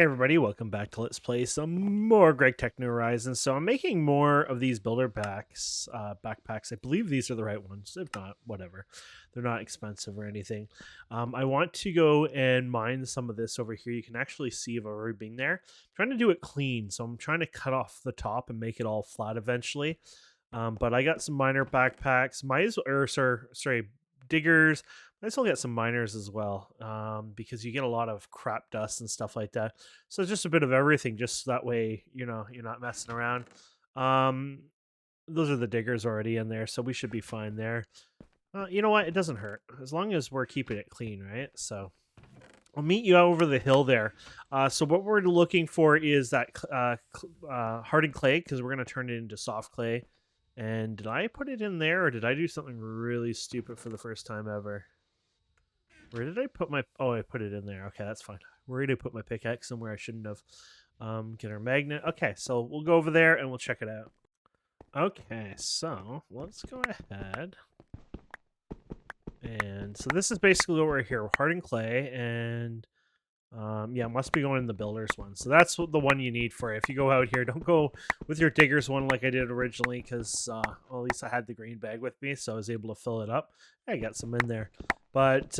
Hey everybody, welcome back to Let's Play some more Greg Tech New Horizons. So I'm making more of these builder backpacks. I believe these are the right ones. If not, whatever. They're not expensive or anything. I want to go and mine some of this over here. You can actually see I've already been there. I'm trying to do it clean, so I'm trying to cut off the top and make it all flat eventually. But I got some miner backpacks. Sorry, diggers. I still get some miners as well, because you get a lot of crap dust and stuff like that. So it's just a bit of everything, just that way, you're not messing around. Um, those are the diggers already in there, so we should be fine there. You know what? It doesn't hurt as long as we're keeping it clean, right? So I'll meet you over the hill there. So what we're looking for is that hardened clay because we're gonna turn it into soft clay. And did I put it in there, or did I do something really stupid for the first time ever? Where did I put my... Oh, I put it in there. Okay, that's fine. Where did I put my pickaxe? Somewhere I shouldn't have. Get our magnet. Okay, so we'll go over there and we'll check it out. Okay, so let's go ahead. And so this is basically what we're here. Hardened clay and... yeah, must be going in the builder's one. So that's the one you need for it. If you go out here, don't go with your digger's one like I did originally because, well, at least I had the green bag with me, so I was able to fill it up. I got some in there. But,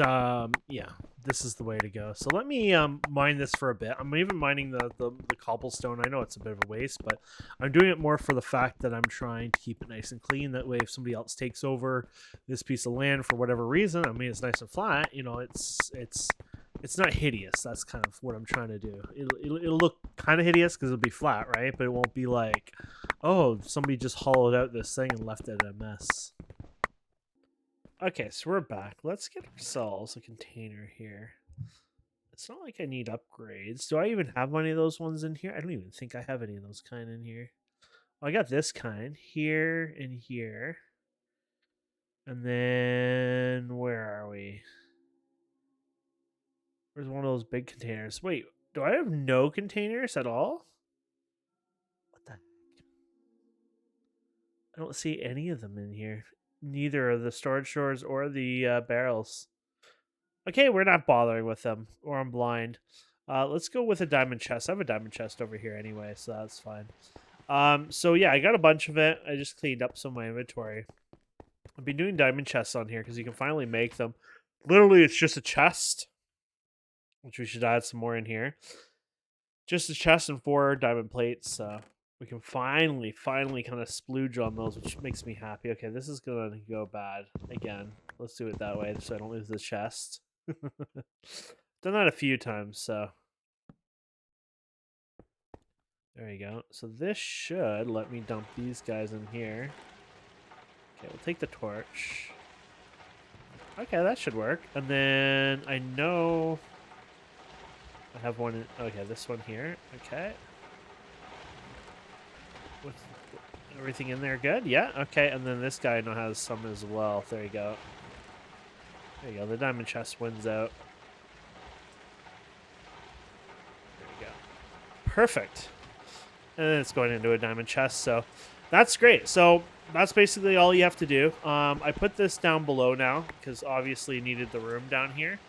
yeah, this is the way to go. So let me mine this for a bit. I'm even mining the cobblestone. I know it's a bit of a waste, but I'm doing it more for the fact that I'm trying to keep it nice and clean. That way, if somebody else takes over this piece of land for whatever reason, I mean, it's nice and flat, it's not hideous. That's kind of what I'm trying to do. It'll look kind of hideous because it'll be flat, right? But it won't be like, oh, somebody just hollowed out this thing and left it a mess. Okay, so we're back. Let's get ourselves a container here. It's not like I need upgrades. Do I even have any of those ones in here? I don't even think I have any of those kind in here. Well, I got this kind here and here. And then where are we? Where's one of those big containers? Wait, do I have no containers at all? What the heck? I don't see any of them in here. Neither of the storage doors or the barrels. Okay, we're not bothering with them, or I'm blind. Let's go with a diamond chest. I have a diamond chest over here anyway, so that's fine. So yeah, I got a bunch of it. I just cleaned up some of my inventory. I've been doing diamond chests on here because you can finally make them. Literally, it's just a chest, which we should add some more in here. Just a chest and 4 diamond plates. So we can finally kind of splooge on those, which makes me happy. Okay, this is gonna go bad again. Let's do it that way so I don't lose the chest. Done that a few times, so there you go. So this should let me dump these guys in here. Okay, we'll take the torch. Okay, that should work. And then I know I have one in, okay, this one here. Okay. With everything in there good? Yeah, okay. And then this guy now has some as well. There you go. There you go. The diamond chest wins out. There you go. Perfect. And then it's going into a diamond chest, so that's great. So that's basically all you have to do. I put this down below now because obviously needed the room down here.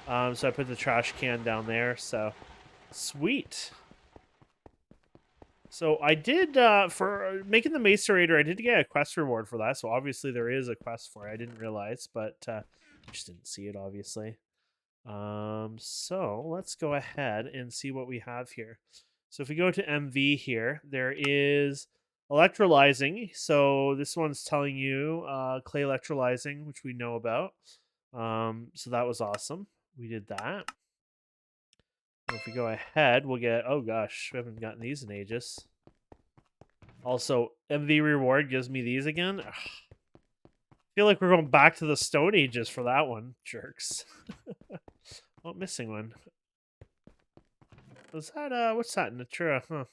So I put the trash can down there. So sweet. So I did, for making the macerator, I did get a quest reward for that. So obviously there is a quest for it. I didn't realize, but just didn't see it, obviously. So let's go ahead and see what we have here. So if we go to MV here, there is electrolyzing. So this one's telling you clay electrolyzing, which we know about. So that was awesome. We did that. And if we go ahead, we'll get, oh gosh, we haven't gotten these in ages. Also, MV reward gives me these again. Ugh. I feel like we're going back to the Stone Ages for that one. Jerks. Oh, missing one. Was that, what's that? Natura, huh?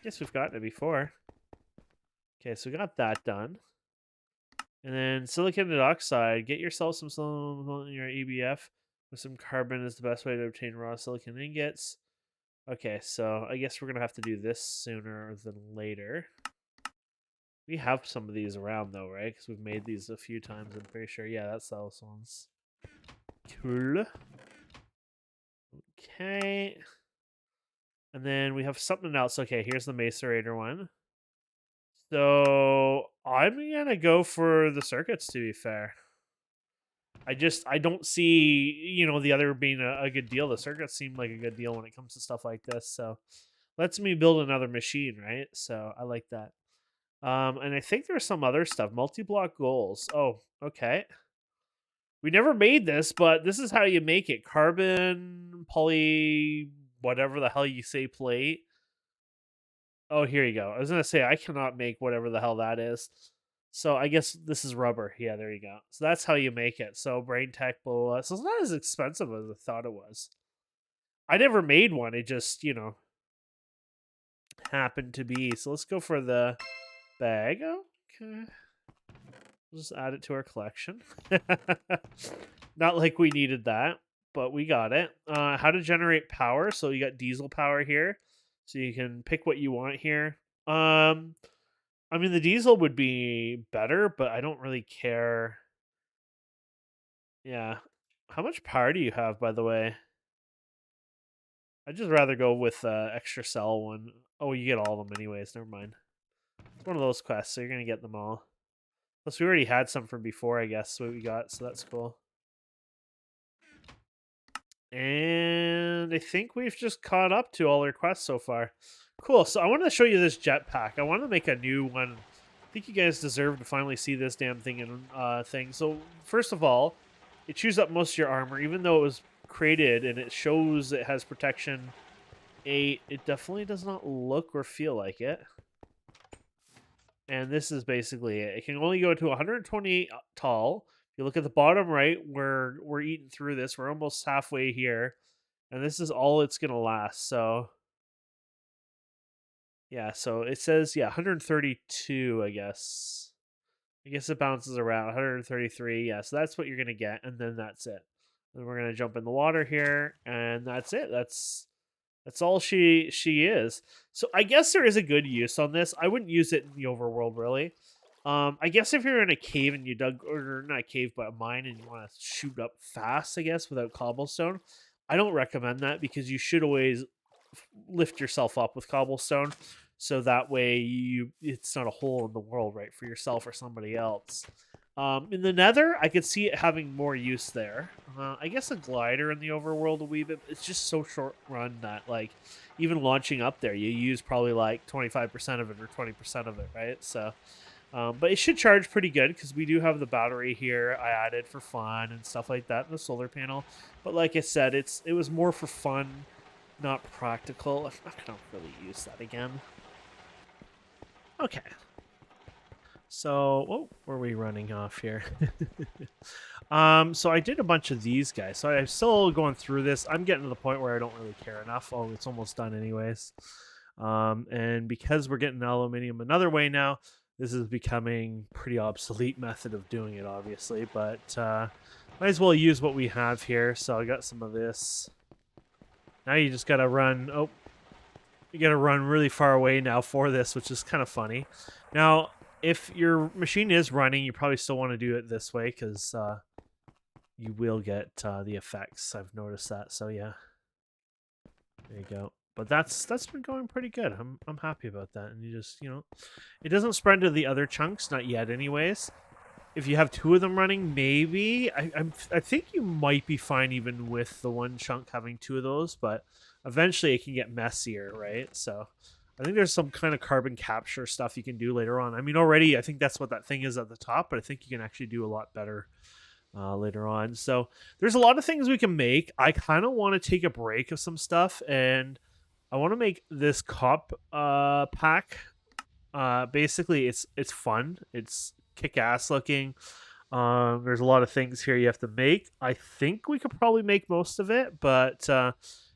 Guess we've gotten it before. Okay, so we got that done. And then silicon dioxide. Get yourself some silicon in your EBF with some carbon is the best way to obtain raw silicon ingots. Okay, so I guess we're going to have to do this sooner than later. We have some of these around, though, right? Because we've made these a few times, I'm pretty sure. Yeah, that's those ones. Cool. Okay. And then we have something else. Okay, here's the macerator one. So I'm gonna go for the circuits, to be fair. I don't see, the other being a good deal. The circuits seem like a good deal when it comes to stuff like this. So lets me build another machine, right? So I like that. And I think there's some other stuff. Multi-block goals. Oh, okay. We never made this, but this is how you make it. Carbon, poly, whatever the hell you say, plate. Oh, here you go. I was gonna say I cannot make whatever the hell that is. So I guess this is rubber. Yeah, there you go. So that's how you make it. So brain tech, blah, blah, blah. So it's not as expensive as I thought it was. I never made one. It just, happened to be. So let's go for the bag. Okay. We'll just add it to our collection. Not like we needed that, but we got it. How to generate power. So you got diesel power here. So you can pick what you want here. I mean, the diesel would be better, but I don't really care. Yeah. How much power do you have, by the way? I'd just rather go with extra cell one. Oh, you get all of them anyways. Never mind. It's one of those quests, so you're going to get them all. Plus, we already had some from before, I guess, what we got, so that's cool. And I think we've just caught up to all our quests so far. Cool, so I want to show you this jetpack. I want to make a new one. I think you guys deserve to finally see this damn thing in thing. So, first of all, it chews up most of your armor, even though it was created and it shows it has protection 8. It definitely does not look or feel like it. And this is basically it. It can only go to 128 tall. If you look at the bottom right, we're eating through this. We're almost halfway here. And this is all it's going to last. So, yeah. So it says, 132, I guess. I guess it bounces around 133. Yeah, so that's what you're going to get. And then that's it. Then we're going to jump in the water here. And that's it. That's all she is. So I guess there is a good use on this. I wouldn't use it in the overworld, really. I guess if you're in a cave and you dug, or not a cave, but a mine, and you want to shoot up fast, I guess, without cobblestone, I don't recommend that because you should always lift yourself up with cobblestone, so that way it's not a hole in the world, right, for yourself or somebody else. In the Nether, I could see it having more use there. I guess a glider in the overworld a wee bit. It's just so short run that, like, even launching up there, you use probably like 25% of it or 20% of it, right? So, but it should charge pretty good because we do have the battery here I added for fun and stuff like that in the solar panel. But like I said, it was more for fun, not practical. I'm not gonna really use that again. Okay. So, what were we running off here? So I did a bunch of these guys. So I'm still going through this. I'm getting to the point where I don't really care enough. Oh, it's almost done anyways. And because we're getting aluminium another way now, this is becoming pretty obsolete method of doing it, obviously. But might as well use what we have here. So I got some of this. Now you just gotta run. Oh, you gotta run really far away now for this, which is kind of funny. Now, if your machine is running, you probably still want to do it this way because you will get the effects. I've noticed that. So yeah, there you go. But that's been going pretty good. I'm happy about that. And you just it doesn't spread to the other chunks, not yet, anyways. If you have two of them running, maybe I think you might be fine even with the one chunk having two of those. But eventually, it can get messier, right? So. I think there's some kind of carbon capture stuff you can do later on. I mean, already, I think that's what that thing is at the top, but I think you can actually do a lot better later on. So there's a lot of things we can make. I kind of want to take a break of some stuff, and I want to make this cop pack. Basically, it's fun. It's kick-ass looking. There's a lot of things here you have to make. I think we could probably make most of it, but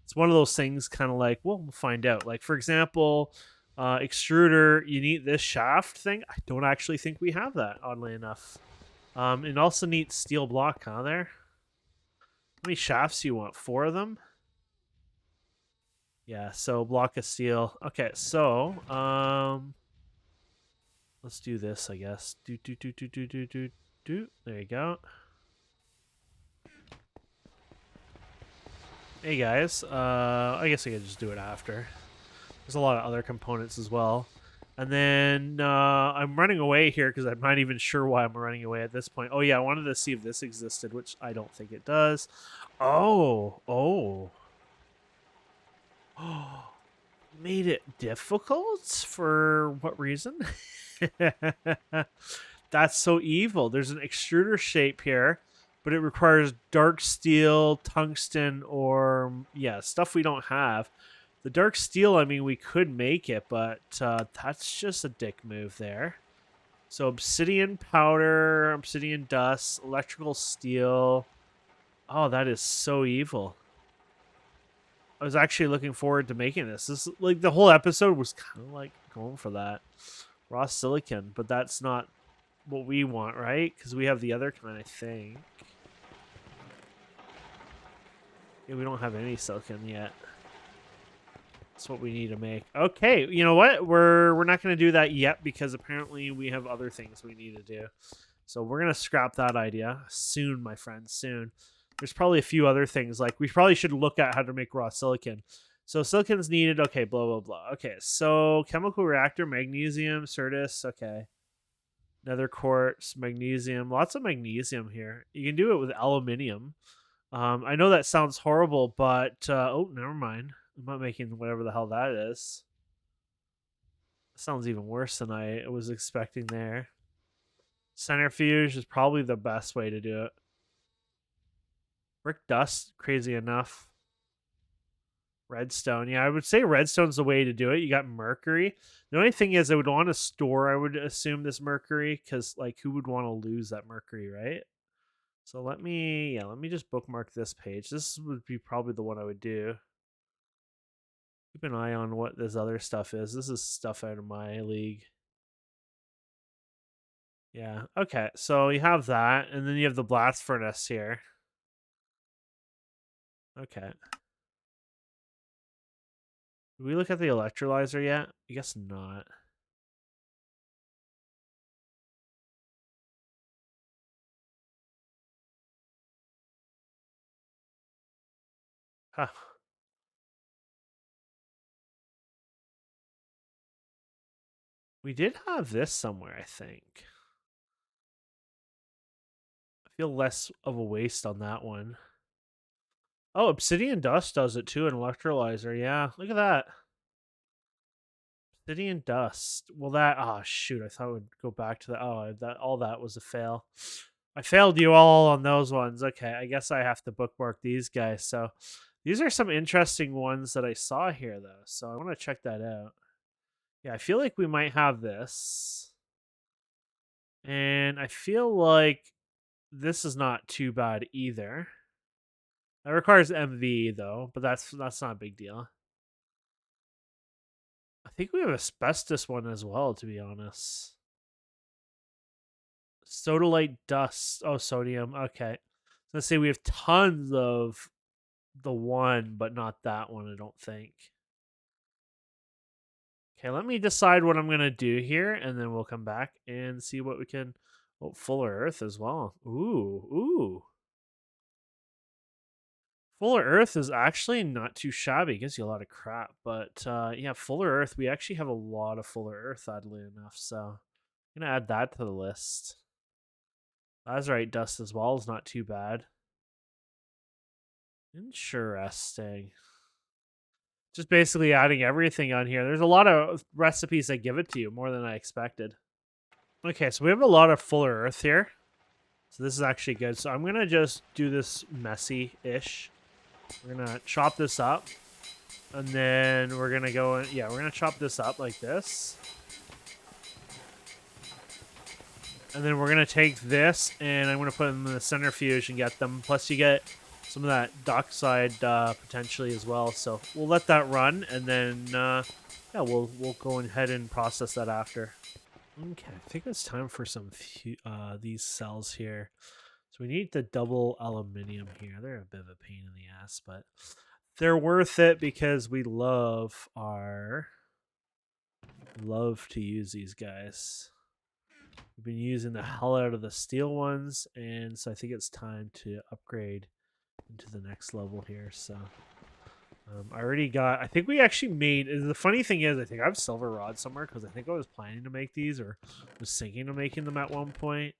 it's one of those things kind of like, well, we'll find out. Like, for example, extruder, you need this shaft thing. I don't actually think we have that, oddly enough. It also needs steel block, huh, there? How many shafts do you want? 4 of them? Yeah, so block of steel. Okay, so, let's do this, I guess. Do. There you go. Hey guys, I guess I could just do it after. There's a lot of other components as well. And then I'm running away here because I'm not even sure why I'm running away at this point. Oh, yeah, I wanted to see if this existed, which I don't think it does. Oh, oh. Oh, made it difficult? For what reason? That's so evil. There's an extruder shape here, but it requires dark steel, tungsten, or, yeah, stuff we don't have. The dark steel, I mean, we could make it, but that's just a dick move there. So obsidian powder, obsidian dust, electrical steel. Oh, that is so evil. I was actually looking forward to making this. This, like, the whole episode was kind of like going for that. Raw silicon, but that's not what we want, right? Because we have the other kind, I think. Yeah, we don't have any silicon yet. That's what we need to make. Okay, you know what? We're not going to do that yet because apparently we have other things we need to do. So we're going to scrap that idea soon, my friends, soon. There's probably a few other things. Like, we probably should look at how to make raw silicon. So silicon's needed. Okay, blah, blah, blah. Okay, so chemical reactor, magnesium, Certus. Okay. Nether quartz, magnesium. Lots of magnesium here. You can do it with aluminium. I know that sounds horrible, but oh, never mind. I'm not making whatever the hell that is. Sounds even worse than I was expecting there. Centrifuge is probably the best way to do it. Brick dust, crazy enough. Redstone. Yeah, I would say redstone's the way to do it. You got mercury. The only thing is I would want to store, I would assume, this mercury, because, like, who would want to lose that mercury, right? So let me just bookmark this page. This would be probably the one I would do. Keep an eye on what this other stuff is. This is stuff out of my league. Yeah. Okay. So you have that, and then you have the blast furnace here. Okay. Did we look at the electrolyzer yet? I guess not. Huh. We did have this somewhere, I think. I feel less of a waste on that one. Oh, obsidian dust does it too, an electrolyzer. Yeah, look at that. Obsidian dust. Well, that. Oh shoot! I thought it would go back to that. Oh, that all that was a fail. I failed you all on those ones. Okay, I guess I have to bookmark these guys. So these are some interesting ones that I saw here, though. So I want to check that out. Yeah, I feel like we might have this, and I feel like this is not too bad either. That requires MV though, but that's not a big deal. I think we have asbestos one as well, to be honest. Sodalite dust. Oh, sodium. Okay. Let's say we have tons of the one, but not that one, I don't think. Okay, let me decide what I'm going to do here, and then we'll come back and see what we can... Oh, Fuller Earth as well. Ooh, ooh. Fuller Earth is actually not too shabby. It gives you a lot of crap. But yeah, Fuller Earth, we actually have a lot of Fuller Earth, oddly enough. So I'm going to add that to the list. Lazurite dust as well is not too bad. Interesting. Just basically adding everything on here. There's a lot of recipes that give it to you, more than I expected. Okay, so we have a lot of Fuller Earth here. So this is actually good. So I'm going to just do this messy-ish. We're going to chop this up. And then we're going to go... Yeah, we're going to chop this up like this. And then we're going to take this, and I'm going to put them in the centrifuge and get them. Plus you get some of that dockside potentially as well. So we'll let that run, and then yeah, we'll go ahead and process that after. Okay, I think it's time for some these cells here. So we need the double aluminium here. They're a bit of a pain in the ass, but they're worth it because we love to use these guys. We've been using the hell out of the steel ones, and so I think it's time to upgrade into the next level here. So I already got. I think we actually made. The funny thing is, I think I have silver rods somewhere because I think I was planning to make these or was thinking of making them at one point.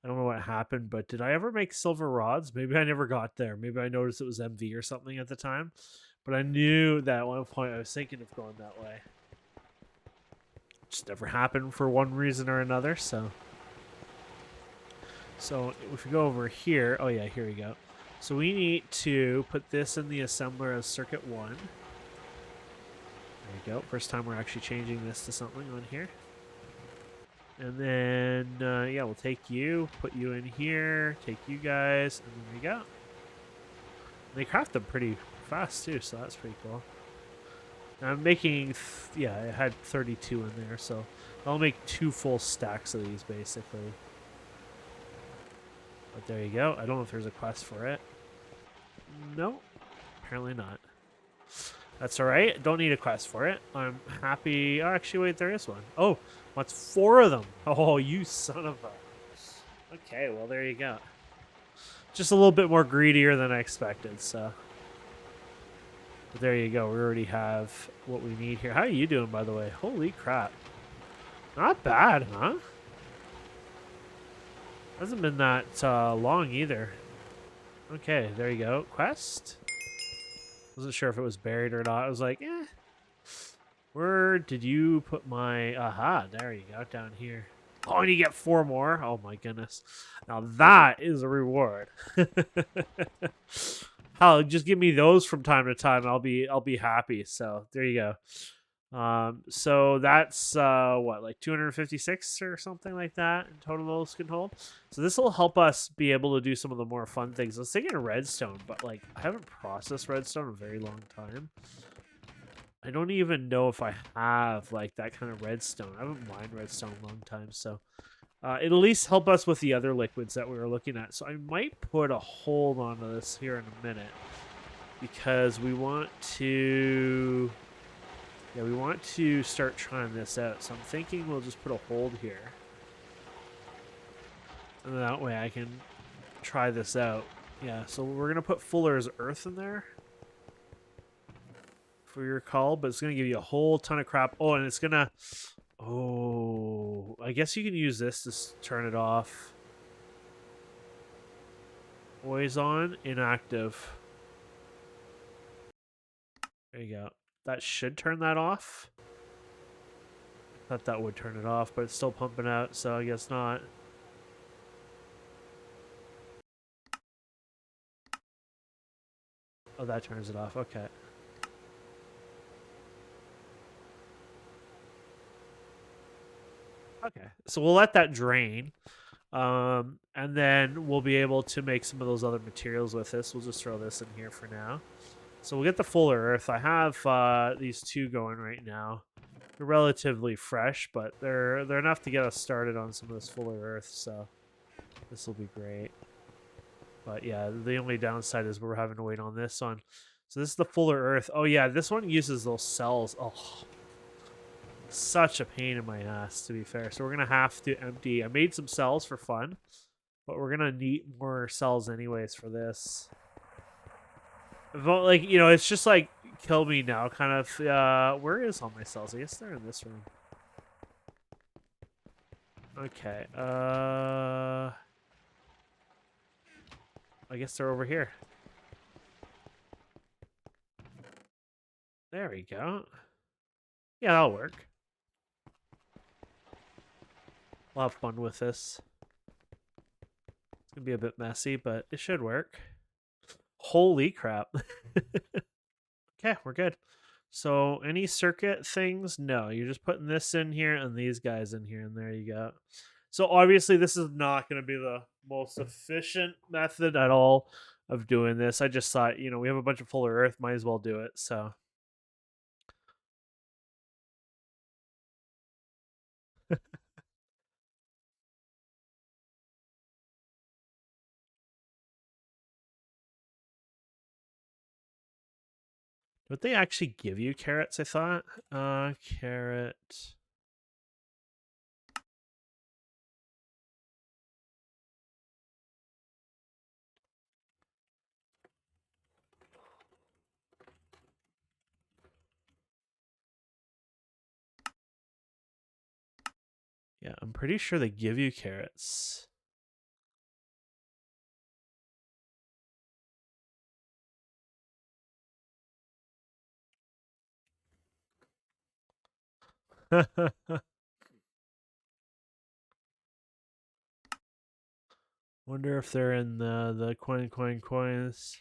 I don't know what happened, but did I ever make silver rods? Maybe I never got there. Maybe I noticed it was MV or something at the time. But I knew that at one point I was thinking of going that way. Just never happened for one reason or another. So if we go over here, oh yeah, here we go. So we need to put this in the assembler as circuit 1. There you go. First time we're actually changing this to something on here. And then, yeah, we'll take you, put you in here, take you guys, and there you go. They craft them pretty fast too, so that's pretty cool. And I'm making, yeah, I had 32 in there, so I'll make 2 full stacks of these basically. But there you go. I don't know if there's a quest for it. No, apparently not. That's all right. Don't need a quest for it. I'm happy. Oh, actually, wait, there is one. Oh, what's 4 of them? Oh, you son of a. Okay, well, there you go. Just a little bit more greedier than I expected, so. But there you go. We already have what we need here. How are you doing, by the way? Holy crap. Not bad, huh? Hasn't been that long either. Okay, there you go. Quest? Wasn't sure if it was buried or not. I was like, eh. Where did you put my... Aha, there you go, down here. Oh, and you get 4 more? Oh my goodness. Now that is a reward. Hell, just give me those from time to time. I'll be happy. So there you go. So that's what, like 256 or something like that in total skin hold. So this will help us be able to do some of the more fun things. I was thinking redstone, but like I haven't processed redstone in a very long time. I don't even know if I have like that kind of redstone. I haven't mined redstone in a long time, so it'll at least help us with the other liquids that we were looking at. So I might put a hold on this here in a minute because we want to. Yeah, we want to start trying this out. So I'm thinking we'll just put a hold here. And that way I can try this out. Yeah, so we're going to put Fuller's Earth in there. For your call, but it's going to give you a whole ton of crap. Oh, and it's going to... Oh, I guess you can use this to turn it off. Always on, inactive. There you go. That should turn that off. I thought that would turn it off, but it's still pumping out, so I guess not. Oh, that turns it off. Okay. Okay, so we'll let that drain. And then we'll be able to make some of those other materials with this. We'll just throw this in here for now. So we'll get the fuller earth. I have these 2 going right now. They're relatively fresh, but they're enough to get us started on some of this fuller earth. So this will be great. But yeah, the only downside is we're having to wait on this one. So this is the fuller earth. Oh yeah, this one uses those cells. Oh, such a pain in my ass, to be fair. So we're going to have to empty. I made some cells for fun, but we're going to need more cells anyways for this. But, like, you know, it's just like, kill me now, kind of. Where is all my cells? I guess they're in this room. Okay. I guess they're over here. There we go. Yeah, that'll work. We'll have fun with this. It's gonna be a bit messy, but it should work. Holy crap. Okay, we're good. So any circuit things? No, you're just putting this in here and these guys in here, and there you go. So obviously this is not going to be the most efficient method at all of doing this. I just thought, you know, we have a bunch of fuller earth, might as well do it. So would they actually give you carrots, I thought? Carrot. Yeah, I'm pretty sure they give you carrots. Wonder if they're in the coins.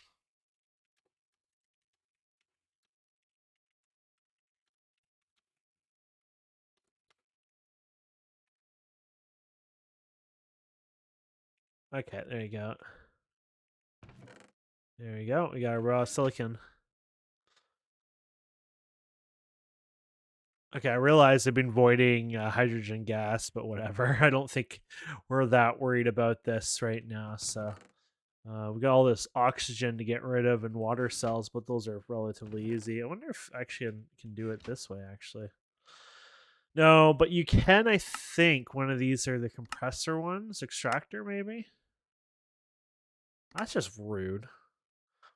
Okay, there you go. There you go. We got a raw silicon. Okay, I realize I've been voiding hydrogen gas, but whatever. I don't think we're that worried about this right now. So we got all this oxygen to get rid of and water cells, but those are relatively easy. I wonder if actually I can do it this way, actually. No, but you can, I think. One of these are the compressor ones. Extractor, maybe? That's just rude.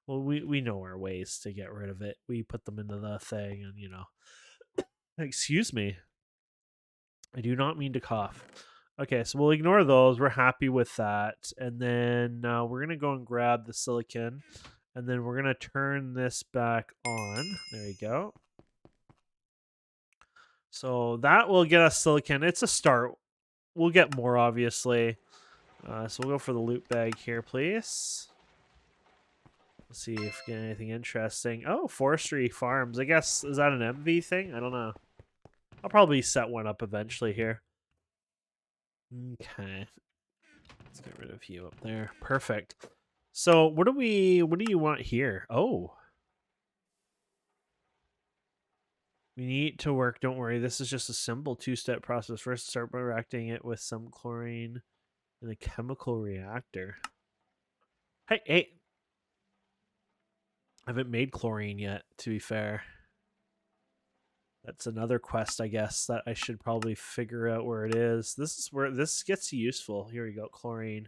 Well, we know our ways to get rid of it. We put them into the thing and, Excuse me. I do not mean to cough. Okay, so we'll ignore those. We're happy with that. And then we're going to go and grab the silicon. And then we're going to turn this back on. There you go. So that will get us silicon. It's a start. We'll get more, obviously. So we'll go for the loot bag here, please. Let's see if we get anything interesting. Oh, forestry farms. I guess, is that an MV thing? I don't know. I'll probably set one up eventually here. Okay. Let's get rid of you up there. Perfect. So what do you want here? Oh. We need to work. Don't worry. This is just a simple two-step process. First, start by reacting it with some chlorine in a chemical reactor. Hey. I haven't made chlorine yet, to be fair. That's another quest, I guess, that I should probably figure out where it is. This is where this gets useful. Here we go, chlorine.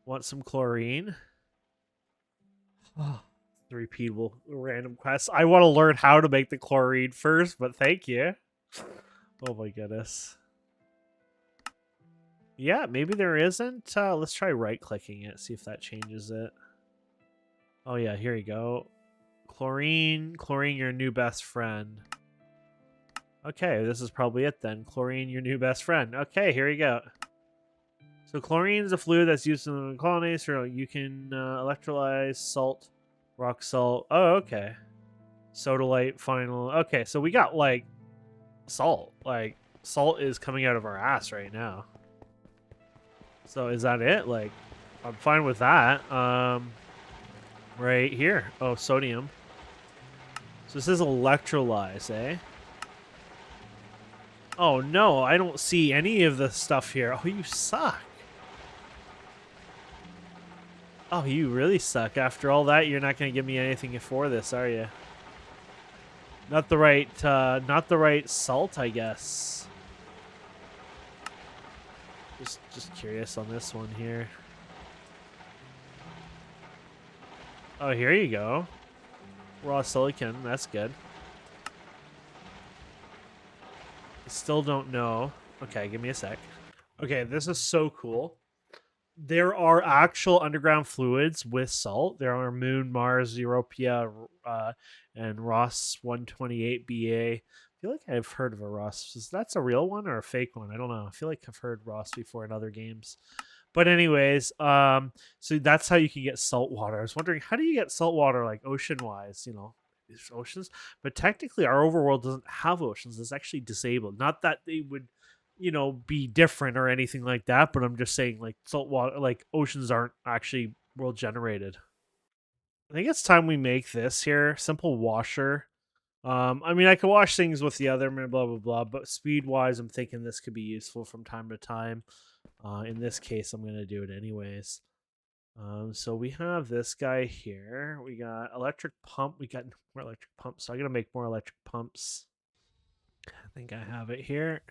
Want some chlorine? Oh, the repeatable random quest. I want to learn how to make the chlorine first, but thank you. Oh my goodness. Yeah, maybe there isn't. Let's try right-clicking it, see if that changes it. Oh yeah, here you go. Chlorine, your new best friend. Okay, this is probably it then. Chlorine, your new best friend. Okay, here you go. So chlorine is a fluid that's used in the colonies, so you can electrolyze salt, rock salt. Oh, okay. Sodalite, final. Okay, so we got, like, salt. Like, salt is coming out of our ass right now. So is that it? Like, I'm fine with that. Right here. Oh, sodium. So this is electrolyze, eh? Oh, no, I don't see any of the stuff here. Oh, you suck. Oh, you really suck. After all that, you're not going to give me anything for this, are you? Not the right salt, I guess. Just curious on this one here. Oh, here you go. Raw silicon, that's good. I still don't know. Okay, give me a sec. Okay, this is so cool. There are actual underground fluids with salt. There are Moon, Mars, Europia, and Ross 128BA. I feel like I've heard of a Ross. Is that a real one or a fake one? I don't know. I feel like I've heard Ross before in other games. But anyways, so that's how you can get salt water. I was wondering, how do you get salt water, like, ocean-wise? There's oceans. But technically, our overworld doesn't have oceans. It's actually disabled. Not that they would be different or anything like that, but I'm just saying, like, salt water, like, oceans aren't actually world generated. I think it's time we make this here. Simple washer. I mean, I could wash things with the other, blah, blah, blah, but speed-wise, I'm thinking this could be useful from time to time. In this case, I'm going to do it anyways. So we have this guy here. We got electric pump. We got more electric pumps, so I'm going to make more electric pumps. I think I have it here.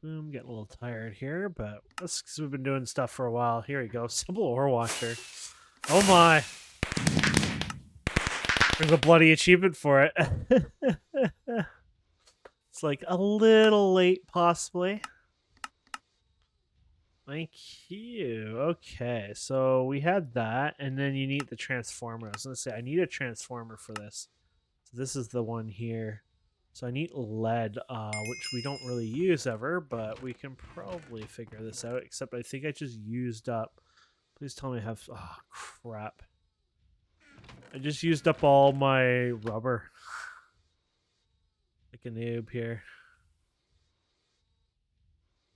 Boom, getting a little tired here, but that's because we've been doing stuff for a while. Here we go. Simple ore washer. Oh my. There's a bloody achievement for it. It's like a little late, possibly. Thank you. Okay, so we had that, and then you need the transformer. I was gonna say I need a transformer for this. So this is the one here. So I need lead, which we don't really use ever, but we can probably figure this out. Except I think I just used up. Please tell me I have. Oh crap! I just used up all my rubber. Like a noob here.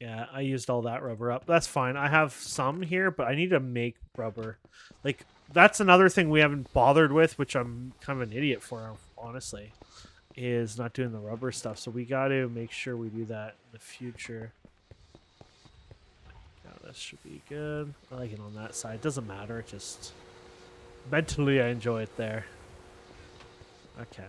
Yeah, I used all that rubber up. That's fine. I have some here, but I need to make rubber. Like, that's another thing we haven't bothered with, which I'm kind of an idiot for, honestly, is not doing the rubber stuff. So we got to make sure we do that in the future. Yeah, this should be good. I like it on that side. It doesn't matter. Just mentally, I enjoy it there. Okay.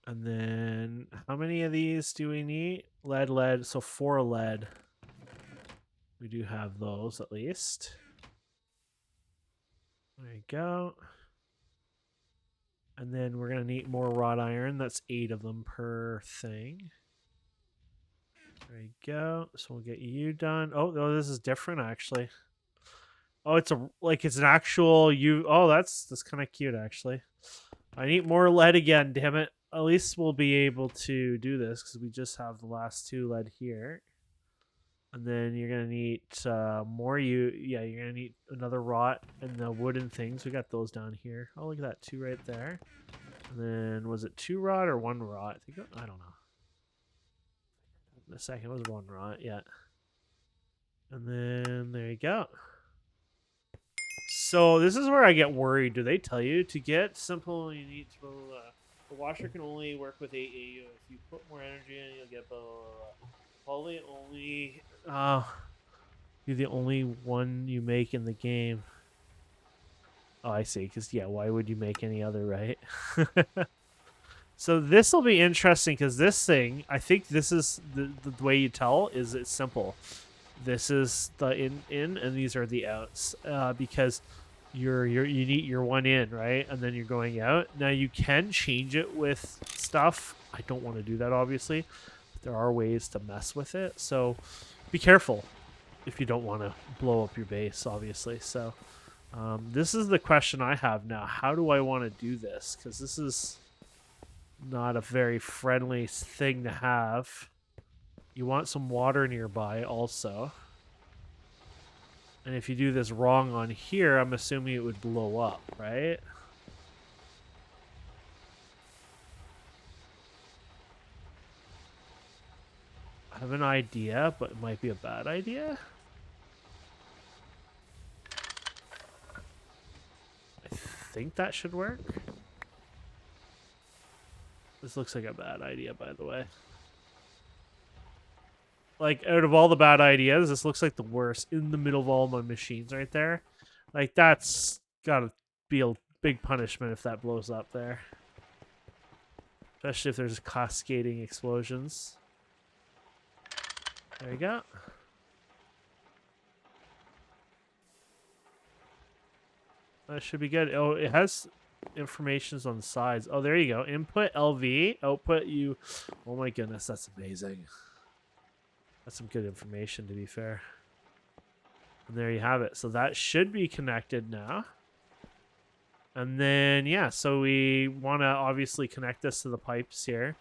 And then how many of these do we need? Lead. So 4 lead. We do have those at least. There you go. And then we're going to need more wrought iron. That's 8 of them per thing. There you go. So we'll get you done. Oh, no, this is different actually. Oh, it's an actual you. Oh, that's kind of cute actually. I need more lead again, damn it. At least we'll be able to do this because we just have the last 2 lead here. And then you're gonna need more. You're gonna need another wrought and the wooden things. We got those down here. Oh, look at that, 2 right there. And then was it 2 wrought or 1 wrought? I don't know. In a second, it was 1 wrought. Yeah. And then there you go. So this is where I get worried. Do they tell you to get simple? You need to. The washer can only work with 8 AU. If you put more energy in, you'll get blah, blah, blah. Probably only. You're the only one you make in the game. Oh, I see. Because, yeah, why would you make any other, right? So this will be interesting because this thing, I think this is the way you tell is it's simple. This is the in and these are the outs because you need your one in, right? And then you're going out. Now you can change it with stuff. I don't want to do that, obviously. But there are ways to mess with it. So be careful if you don't want to blow up your base, obviously. So this is the question I have now. How do I want to do this? Because this is not a very friendly thing to have. You want some water nearby also. And if you do this wrong on here, I'm assuming it would blow up, right? I have an idea, but it might be a bad idea. I think that should work. This looks like a bad idea, by the way. Like, out of all the bad ideas, this looks like the worst in the middle of all my machines right there. Like, that's gotta be a big punishment if that blows up there. Especially if there's cascading explosions. There you go. That should be good. Oh, it has informations on the sides. Oh, there you go. Input LV, output U. Oh my goodness, that's amazing. That's some good information, to be fair. And there you have it. So that should be connected now. And then, yeah, so we want to obviously connect this to the pipes here.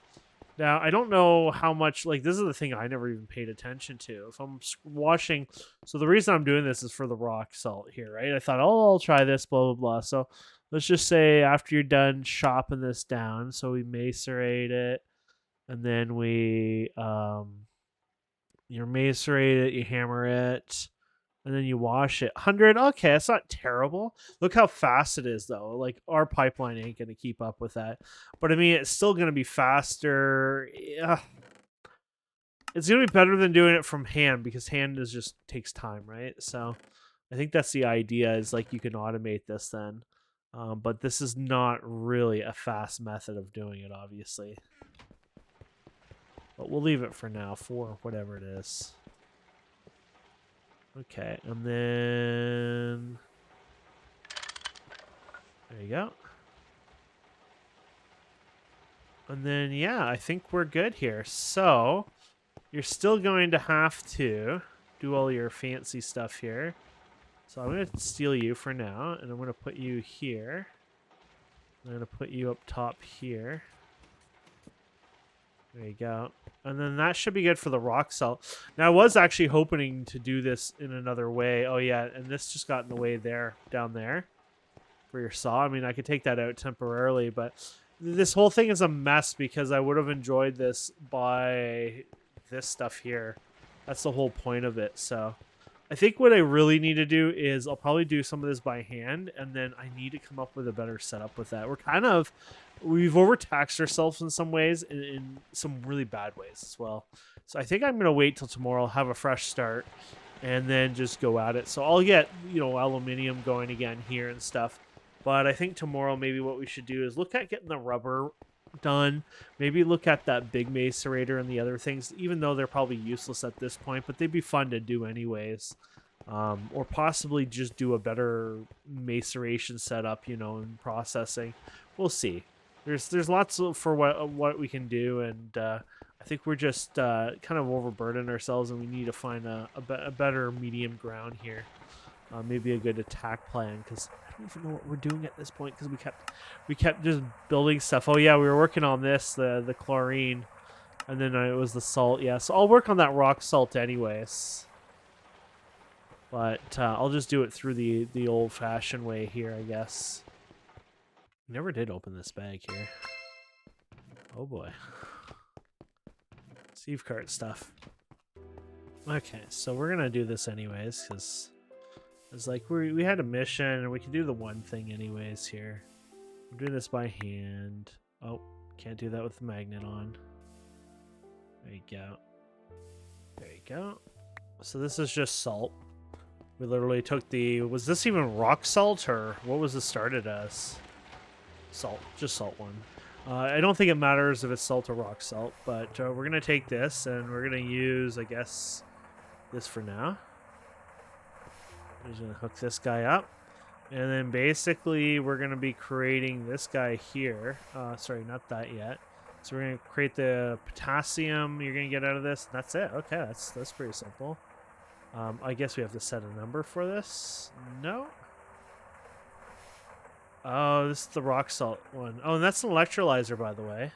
Now, I don't know how much, like, this is the thing I never even paid attention to. If I'm washing, so the reason I'm doing this is for the rock salt here, right? I thought, oh, I'll try this, blah, blah, blah. So let's just say after you're done chopping this down, so we macerate it, and then we, you macerate it, you hammer it, and then you wash it. 100, okay, that's not terrible. Look how fast it is, though. Like, our pipeline ain't going to keep up with that. But, I mean, it's still going to be faster. Yeah. It's going to be better than doing it from hand because hand is just takes time, right? So, I think that's the idea is, like, you can automate this then. But this is not really a fast method of doing it, obviously. But we'll leave it for now for whatever it is. Okay, and then there you go. And then, yeah, I think we're good here. So, you're still going to have to do all your fancy stuff here. So I'm going to steal you for now, and I'm going to put you here. I'm going to put you up top here. There you go. And then that should be good for the rock salt. Now, I was actually hoping to do this in another way. Oh, yeah, and this just got in the way there, down there, for your saw. I mean, I could take that out temporarily, but this whole thing is a mess because I would have enjoyed this by this stuff here. That's the whole point of it, so... I think what I really need to do is I'll probably do some of this by hand, and then I need to come up with a better setup with that. We've overtaxed ourselves in some ways, in some really bad ways as well. So I think I'm going to wait till tomorrow, have a fresh start, and then just go at it. So I'll get, aluminium going again here and stuff. But I think tomorrow maybe what we should do is look at getting the rubber done. Maybe look at that big macerator and the other things, even though they're probably useless at this point, but they'd be fun to do anyways. Or possibly just do a better maceration setup, and processing. We'll see. There's lots for what we can do, and I think we're just kind of overburdening ourselves, and we need to find a better medium ground here. Maybe a good attack plan, because I don't even know what we're doing at this point, because we kept just building stuff. Oh yeah, we were working on this, the chlorine, and then it was the salt. Yeah, so I'll work on that rock salt anyways, but I'll just do it through the old-fashioned way here, I guess. Never did open this bag here. Oh boy. Steve cart stuff. Okay, so we're gonna do this anyways, because it's like we had a mission and we can do the one thing anyways here. I'm doing this by hand. Oh, can't do that with the magnet on. There you go. There you go. So this is just salt. We literally took was this even rock salt, or what was this started as? Salt, just salt one. I don't think it matters if it's salt or rock salt, but we're going to take this and we're going to use, I guess, this for now. I'm just going to hook this guy up. And then basically we're going to be creating this guy here. Sorry, not that yet. So we're going to create the potassium you're going to get out of this. And that's it. Okay, that's pretty simple. I guess we have to set a number for this. No. Oh, this is the rock salt one. Oh, and that's an electrolyzer, by the way.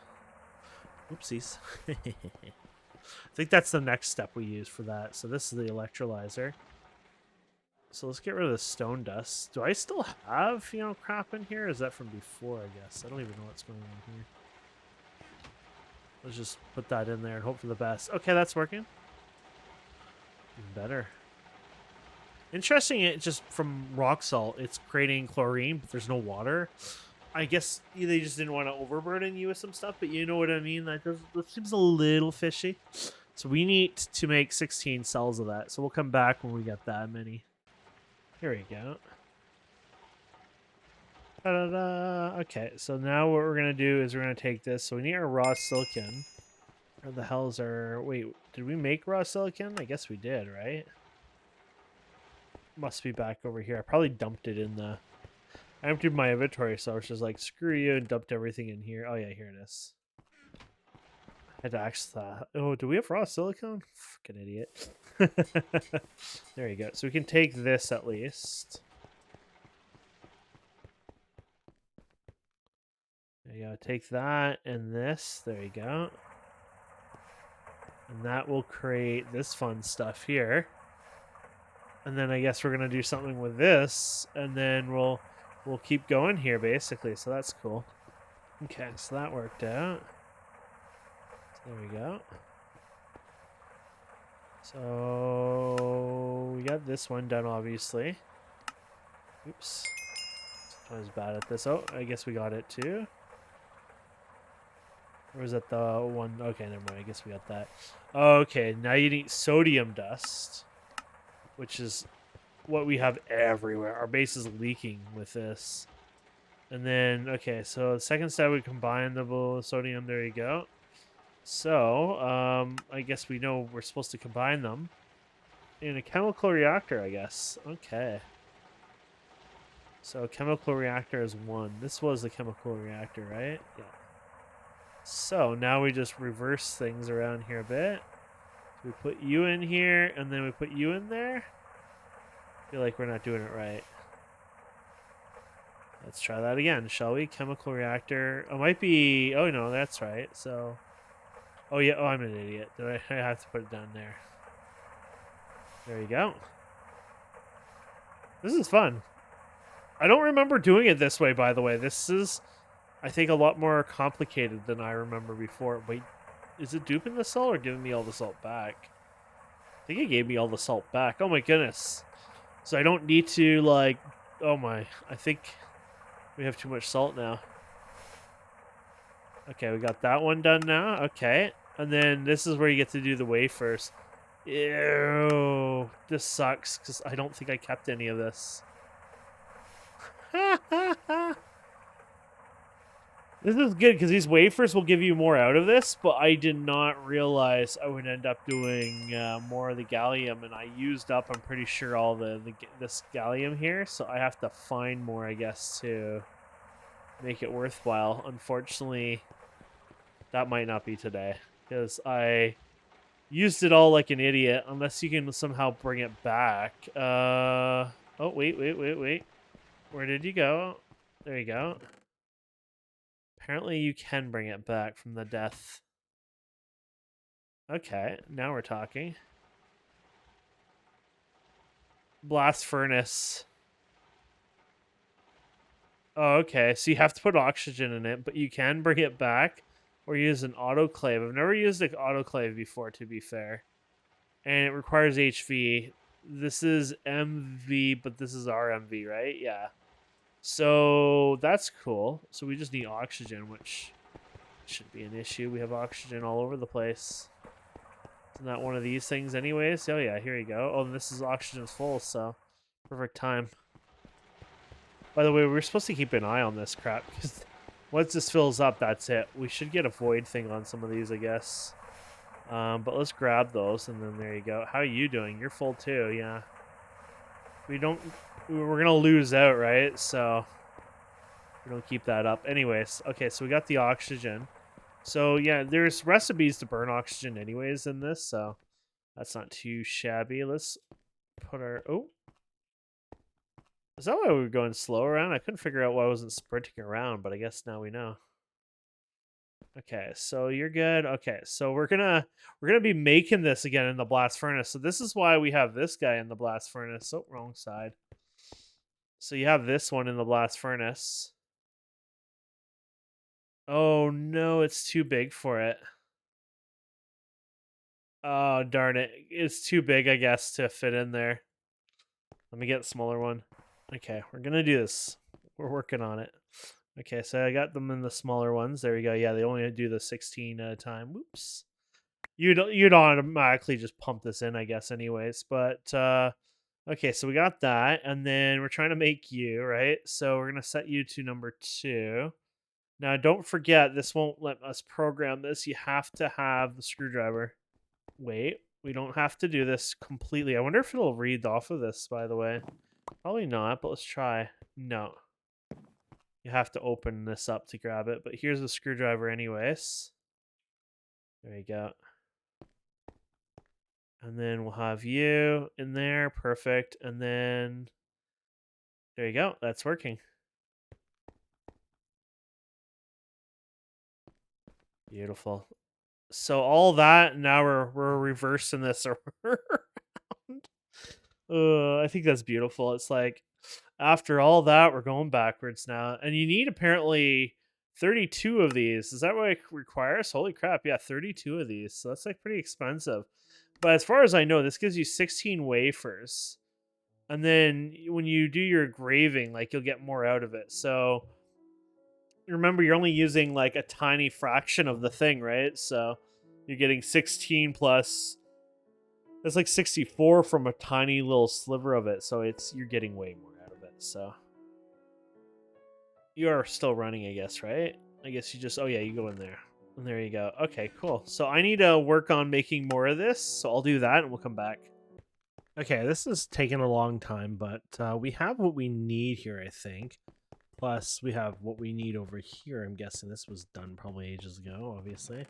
Oopsies. I think that's the next step we use for that. So this is the electrolyzer. So let's get rid of the stone dust. Do I still have, crap in here? Or is that from before, I guess? I don't even know what's going on here. Let's just put that in there and hope for the best. Okay, that's working. Even better. Interesting, it just from rock salt, it's creating chlorine, but there's no water. I guess they just didn't want to overburden you with some stuff, but you know what I mean? That seems a little fishy. So we need to make 16 cells of that. So we'll come back when we get that many. Here we go. Da-da-da. Okay, so now what we're going to do is we're going to take this. So we need our raw silicon. Where the hell is our... Wait, did we make raw silicon? I guess we did, right? Must be back over here. I probably dumped it in the... I emptied my inventory, so I was just like, screw you, and dumped everything in here. Oh yeah, here it is. I had to axe that. Oh, do we have raw silicone? Fucking idiot. There you go. So we can take this at least. There you go. Take that and this. There you go. And that will create this fun stuff here. And then I guess we're going to do something with this, and then we'll keep going here, basically. So that's cool. Okay, so that worked out. So there we go. So we got this one done, obviously. Oops. I was bad at this. Oh, I guess we got it too. Or is that the one? Okay, never mind. I guess we got that. Okay, now you need sodium dust, which is what we have everywhere. Our base is leaking with this. And then, okay, so the second step, we combine the sodium. There you go. So, I guess we know we're supposed to combine them in a chemical reactor, I guess. Okay. So, chemical reactor is 1. This was the chemical reactor, right? Yeah. So now we just reverse things around here a bit. We put you in here, and then we put you in there. I feel like we're not doing it right. Let's try that again, shall we? Chemical reactor. It might be... Oh, no, that's right. So... Oh, yeah. Oh, I'm an idiot. Did I have to put it down there? There you go. This is fun. I don't remember doing it this way, by the way. This is, I think, a lot more complicated than I remember before. Wait, is it duping the salt or giving me all the salt back? I think it gave me all the salt back. Oh, my goodness. So I don't need to, like... Oh, my. I think we have too much salt now. Okay, we got that one done now. Okay. And then this is where you get to do the wafers. Ew. This sucks, because I don't think I kept any of this. This is good, because these wafers will give you more out of this, but I did not realize I would end up doing more of the gallium, and I used up, I'm pretty sure, all this gallium here, so I have to find more, I guess, to make it worthwhile. Unfortunately, that might not be today, because I used it all like an idiot, unless you can somehow bring it back. Oh, wait. Where did you go? There you go. Apparently you can bring it back from the death. Okay, now we're talking. Blast furnace. Oh, okay, so you have to put oxygen in it, but you can bring it back or use an autoclave. I've never used an autoclave before, to be fair. And it requires HV. This is MV, but this is RMV, right? Yeah. So that's cool. So we just need oxygen, which should be an issue. We have oxygen all over the place. Isn't that one of these things anyways? Oh yeah, here you go. Oh, and this is oxygen's full, so perfect time. By the way, we're supposed to keep an eye on this crap, because once this fills up, that's it. We should get a void thing on some of these, I guess. But let's grab those, and then there you go. How are you doing? You're full too, yeah. We're gonna lose out, right? So we don't keep that up. Anyways, okay, so we got the oxygen. So yeah, there's recipes to burn oxygen anyways in this, so that's not too shabby. Let's put our... Oh. Is that why we were going slow around? I couldn't figure out why I wasn't sprinting around, but I guess now we know. Okay, so you're good. Okay, so we're gonna be making this again in the blast furnace. So this is why we have this guy in the blast furnace. Oh, wrong side. So you have this one in the blast furnace. Oh no, it's too big for it. Oh darn it. It's too big, I guess, to fit in there. Let me get a smaller one. Okay, we're gonna do this. We're working on it. Okay, so I got them in the smaller ones. There we go. Yeah, they only do the 16 at a time. Whoops. You'd automatically just pump this in, I guess, anyways. But okay, so we got that, and then we're trying to make you, right? So we're gonna set you to number 2. Now, don't forget, this won't let us program this. You have to have the screwdriver. Wait, we don't have to do this completely. I wonder if it'll read off of this, by the way. Probably not, but let's try. No. You have to open this up to grab it, but here's the screwdriver anyways. There you go. And then we'll have you in there. Perfect. And then there you go. That's working. Beautiful. So all that, now we're reversing this around. I think that's beautiful. It's like, after all that, we're going backwards now. And you need apparently 32 of these. Is that what it requires? Holy crap. Yeah, 32 of these. So that's like pretty expensive. But as far as I know, this gives you 16 wafers. And then when you do your engraving, like, you'll get more out of it. So remember, you're only using like a tiny fraction of the thing, right? So you're getting 16 plus... That's like 64 from a tiny little sliver of it, so you're getting way more out of it. So you are still running, I guess, right? I guess you just... Oh yeah, you go in there. And there you go. Okay, cool. So I need to work on making more of this, so I'll do that and we'll come back. Okay, this is taking a long time, but we have what we need here, I think. Plus, we have what we need over here. I'm guessing this was done probably ages ago, obviously.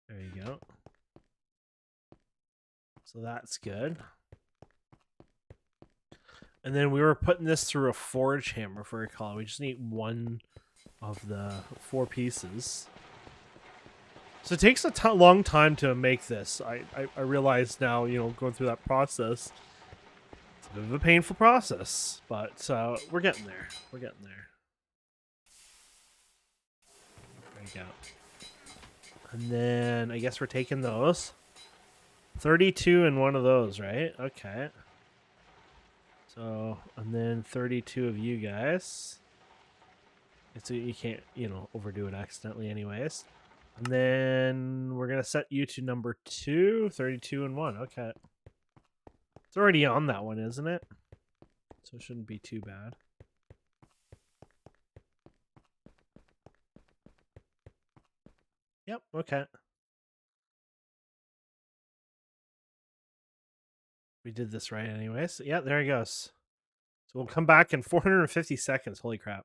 There you go. So that's good. And then we were putting this through a forge hammer, if I recall. We just need one of the 4 pieces. So it takes a long time to make this. I realize now, you know, going through that process, it's a bit of a painful process, but we're getting there. We're getting there. There you go. And then I guess we're taking those. 32 in one of those, right? Okay. So, and then 32 of you guys. So you can't, you know, overdo it accidentally anyways. And then we're going to set you to number 2, 32 and 1. Okay. It's already on that one, isn't it? So it shouldn't be too bad. Yep, okay. We did this right anyways. Yeah, there he goes. So we'll come back in 450 seconds. Holy crap.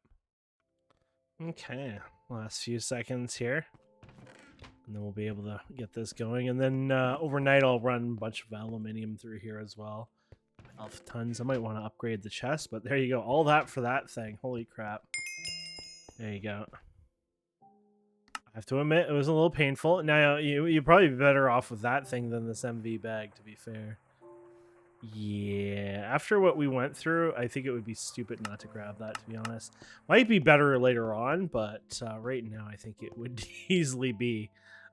Okay. Last few seconds here. And then we'll be able to get this going. And then overnight, I'll run a bunch of aluminium through here as well. 12 tons. I might want to upgrade the chest, but there you go. All that for that thing. Holy crap. There you go. I have to admit, it was a little painful. Now, you'd probably be better off with that thing than this MV bag, to be fair. Yeah, after what we went through, I think it would be stupid not to grab that, to be honest. Might be better later on, but right now I think it would easily be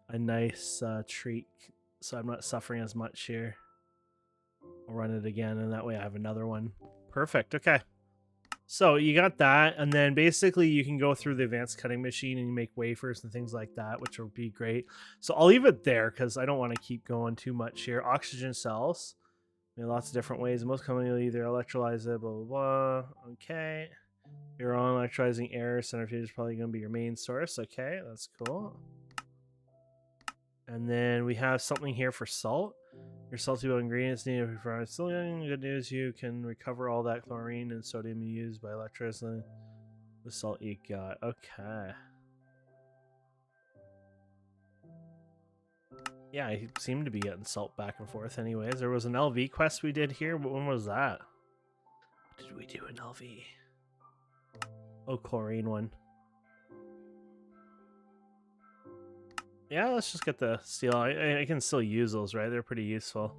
a nice treat, so I'm not suffering as much here. I'll run it again, and that way I have another one. Perfect, okay. So you got that, and then basically you can go through the advanced cutting machine and you make wafers and things like that, which will be great. So I'll leave it there because I don't want to keep going too much here. Oxygen cells. Lots of different ways. Most commonly either electrolyze it, blah, blah, blah. Okay. Your own electrolyzing air centrifuge is probably going to be your main source. Okay, that's cool. And then we have something here for salt. Your salty ingredients needed for silicon. Good news, you can recover all that chlorine and sodium you use by electricity. The salt you got. Okay. Yeah, I seem to be getting salt back and forth anyways. There was an LV quest we did here. When was that? What did we do in LV? Oh, chlorine one. Yeah, let's just get the steel. I can still use those, right? They're pretty useful.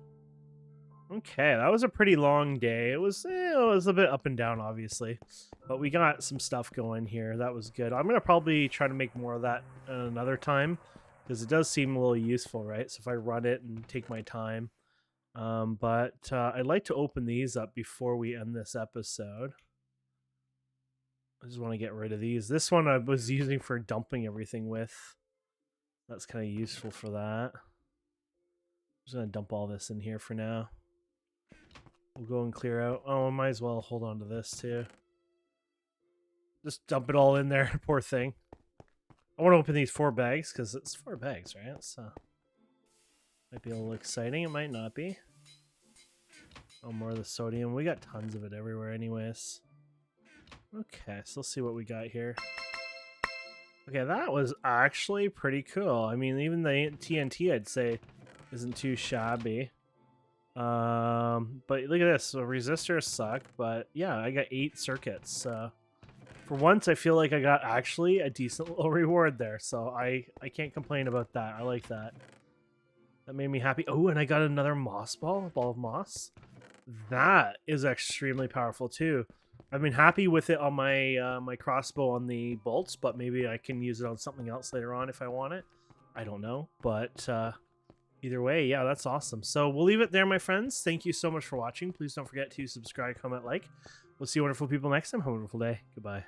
Okay, that was a pretty long day. It was a bit up and down, obviously. But we got some stuff going here. That was good. I'm going to probably try to make more of that another time, because it does seem a little useful, right? So if I run it and take my time. But I'd like to open these up before we end this episode. I just want to get rid of these. This one I was using for dumping everything with. That's kind of useful for that. I'm just going to dump all this in here for now. We'll go and clear out. Oh, I might as well hold on to this too. Just dump it all in there. Poor thing. I want to open these 4 bags because it's 4 bags, right? So might be a little exciting. It might not be. Oh, more of the sodium. We got tons of it everywhere anyways. Okay, so let's see what we got here. Okay, that was actually pretty cool. I mean, even the TNT, I'd say, isn't too shabby. But look at this. So resistors suck, but yeah, I got 8 circuits. For once, I feel like I got actually a decent little reward there. So I can't complain about that. I like that. That made me happy. Oh, and I got another moss ball, a ball of moss. That is extremely powerful too. I've been happy with it on my my crossbow on the bolts, but maybe I can use it on something else later on if I want it. I don't know, but either way, yeah, that's awesome. So we'll leave it there, my friends. Thank you so much for watching. Please don't forget to subscribe, comment, like. We'll see you wonderful people next time. Have a wonderful day. Goodbye.